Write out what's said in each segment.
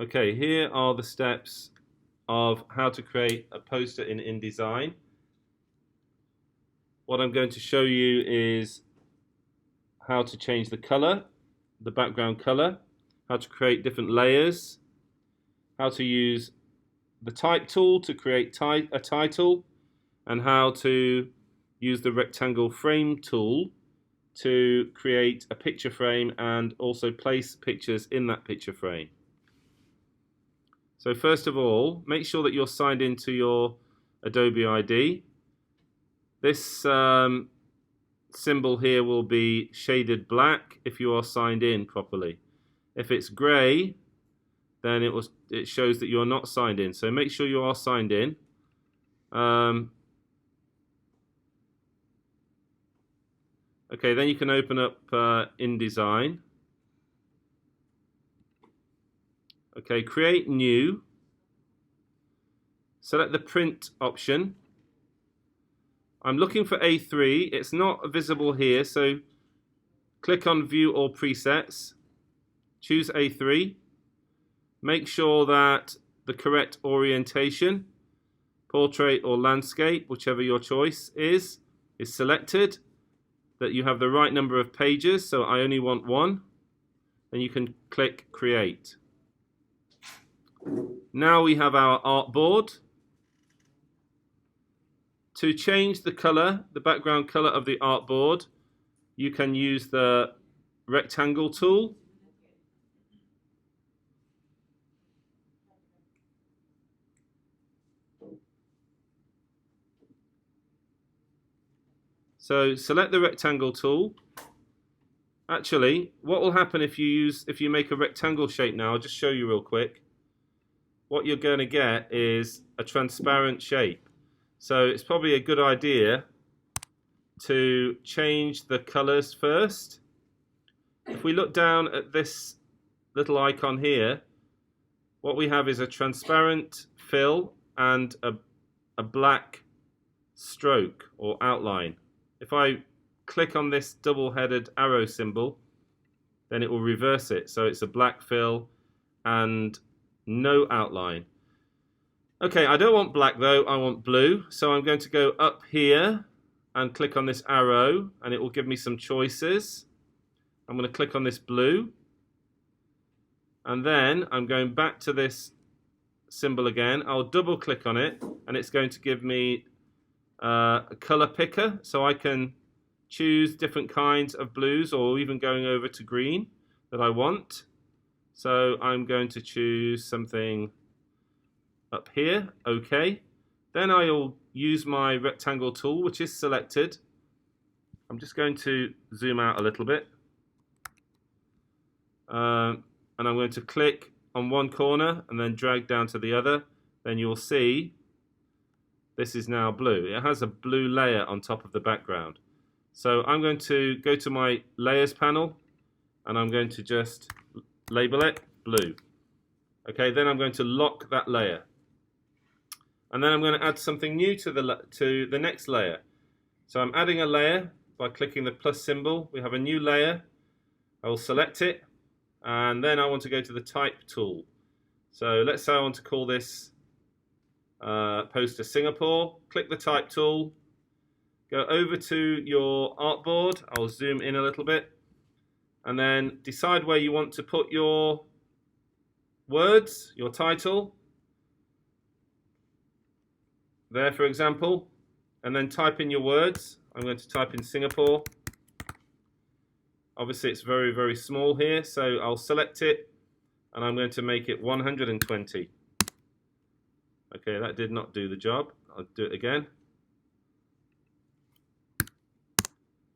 Okay, here are the steps of how to create a poster in InDesign. What I'm going to show you is how to change the color, the background color, how to create different layers, how to use the type tool to create a title, and how to use the rectangle frame tool to create a picture frame and also place pictures in that picture frame. So first of all, make sure that you're signed into your Adobe ID. This symbol here will be shaded black if you are signed in properly. If it's grey, then it shows that you're not signed in. So make sure you are signed in. Okay, then you can open up InDesign. Okay, create new. Select the print option. I'm looking for A3. It's not visible here, so click on View All Presets. Choose A3. Make sure that the correct orientation, portrait or landscape, whichever your choice is selected. That you have the right number of pages, so I only want one. Then you can click Create. Now we have our artboard. To change the color, the background color of the artboard, you can use the rectangle tool. So select the rectangle tool. Actually, what will happen if you make a rectangle shape now, I'll just show you real quick. What you're going to get is a transparent shape. So it's probably a good idea to change the colors first. If we look down at this little icon here, what we have is a transparent fill and a black stroke or outline. If I click on this double-headed arrow symbol, then it will reverse it. So it's a black fill and no outline. Okay, I don't want black though, I want blue. So I'm going to go up here and click on this arrow and it will give me some choices. I'm going to click on this blue. And then I'm going back to this symbol again. I'll double click on it and it's going to give me a color picker, so I can choose different kinds of blues or even going over to green that I want. So I'm going to choose something up here. Okay, then I'll use my rectangle tool, which is selected. I'm just going to zoom out a little bit and I'm going to click on one corner and then drag down to the other. Then you'll see this is now blue. It has a blue layer on top of the background. So I'm going to go to my layers panel and I'm going to just label it blue. Okay, then I'm going to lock that layer. And then I'm going to add something new to the next layer. So I'm adding a layer by clicking the plus symbol. We have a new layer. I will select it and then I want to go to the type tool. So let's say I want to call this poster Singapore. Click the type tool, go over to your artboard. I'll zoom in a little bit and then decide where you want to put your words, your title there, for example, and then type in your words. I'm going to type in Singapore. Obviously it's very, very small here, so I'll select it and I'm going to make it 120. Okay, that did not do the job. I'll do it again.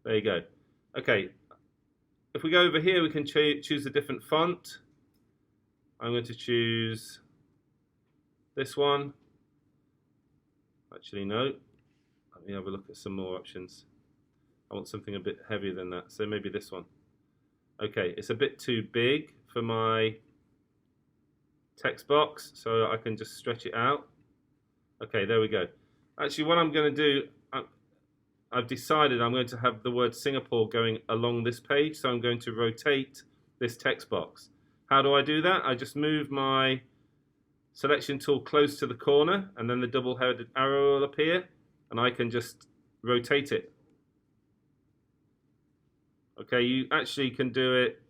There you go. Okay, if we go over here, we can choose a different font. I'm going to choose this one. Actually, no. Let me have a look at some more options. I want something a bit heavier than that, so maybe this one. Okay, it's a bit too big for my text box, so I can just stretch it out. Okay, there we go. Actually, what I'm going to do, I've decided I'm going to have the word Singapore going along this page, so I'm going to rotate this text box. How do I do that? I just move my selection tool close to the corner, and then the double-headed arrow will appear, and I can just rotate it. Okay, you actually can do it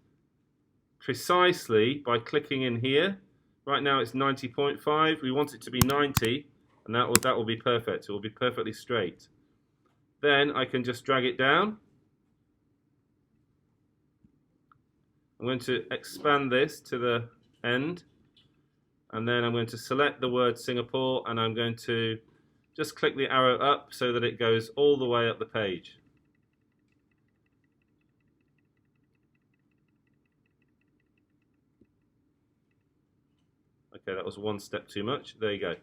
precisely by clicking in here. Right now it's 90.5. We want it to be 90, and that will be perfect. It will be perfectly straight. Then I can just drag it down. I'm going to expand this to the end, and then I'm going to select the word Singapore, and I'm going to just click the arrow up so that it goes all the way up the page. Okay, that was one step too much. There you go.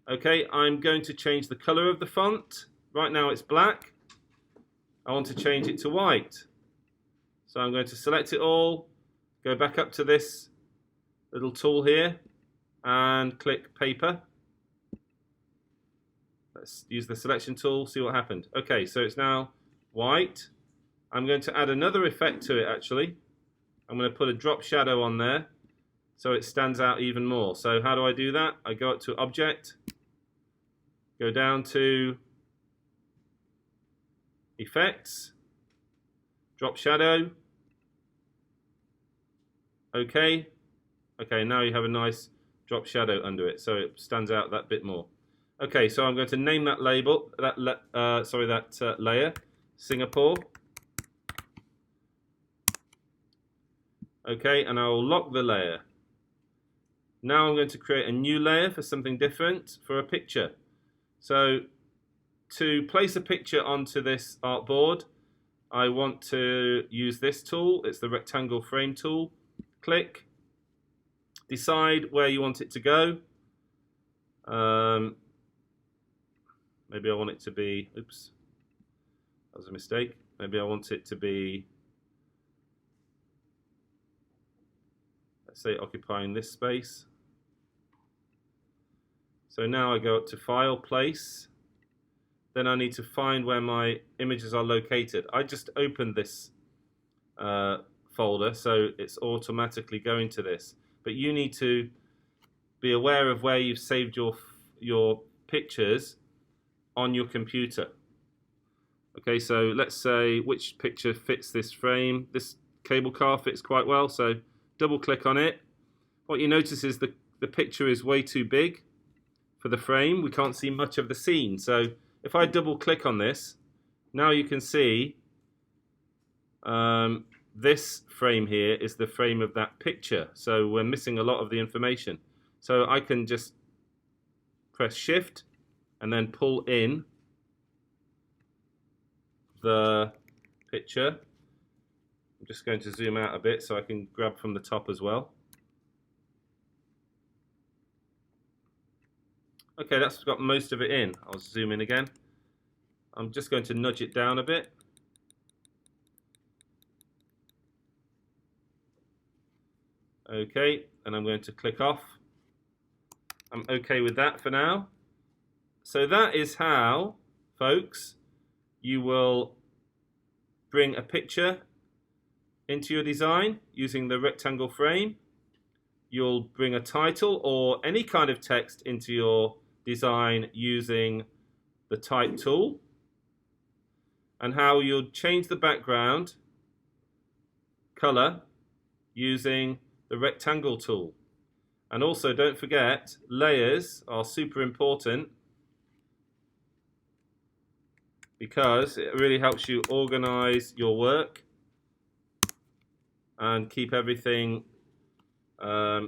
Okay, I'm going to change the color of the font. Right now it's black. I want to change it to white. So I'm going to select it all, go back up to this little tool here, and click paper. Let's use the selection tool, see what happened. Okay, so it's now white. I'm going to add another effect to it actually. I'm going to put a drop shadow on there so it stands out even more. So how do I do that? I go up to Object, go down to Effects, Drop Shadow. Okay. Okay, now you have a nice drop shadow under it, so it stands out that bit more. Okay, so I'm going to name that label, that layer, Singapore. Okay, and I will lock the layer. Now I'm going to create a new layer for something different, for a picture. So to place a picture onto this artboard, I want to use this tool. It's the rectangle frame tool. Click. Decide where you want it to go. Maybe I want it to be, oops, that was a mistake. Maybe I want it to be, let's say, occupying this space. So now I go up to File, Place. Then I need to find where my images are located. I just opened this folder, so it's automatically going to this. But you need to be aware of where you've saved your pictures on your computer. Okay, so let's say which picture fits this frame. This cable car fits quite well, so double click on it. What you notice is the picture is way too big for the frame. We can't see much of the scene. So if I double click on this, now you can see this frame here is the frame of that picture. So we're missing a lot of the information. So I can just press Shift and then pull in the picture. I'm just going to zoom out a bit so I can grab from the top as well. Okay, that's got most of it in. I'll zoom in again. I'm just going to nudge it down a bit. Okay, and I'm going to click off. I'm okay with that for now. So that is how, folks, you will bring a picture into your design using the rectangle frame. You'll bring a title or any kind of text into your design using the type tool, and how you'll change the background color using the rectangle tool. And also, don't forget, layers are super important because it really helps you organize your work and keep everything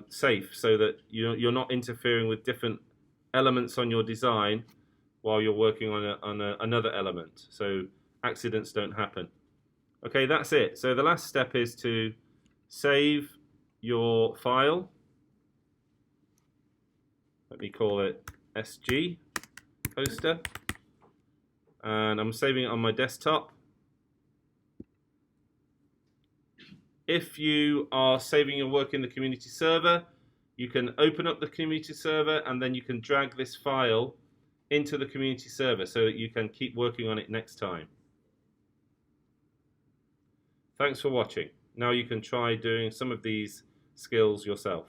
safe, so that you're not interfering with different elements on your design while you're working on another element, so accidents don't happen. Okay, that's it. So the last step is to save your file. Let me call it SG poster, and I'm saving it on my desktop. If you are saving your work in the community server, you can open up the community server and then you can drag this file into the community server so that you can keep working on it next time. Thanks for watching. Now you can try doing some of these skills yourself.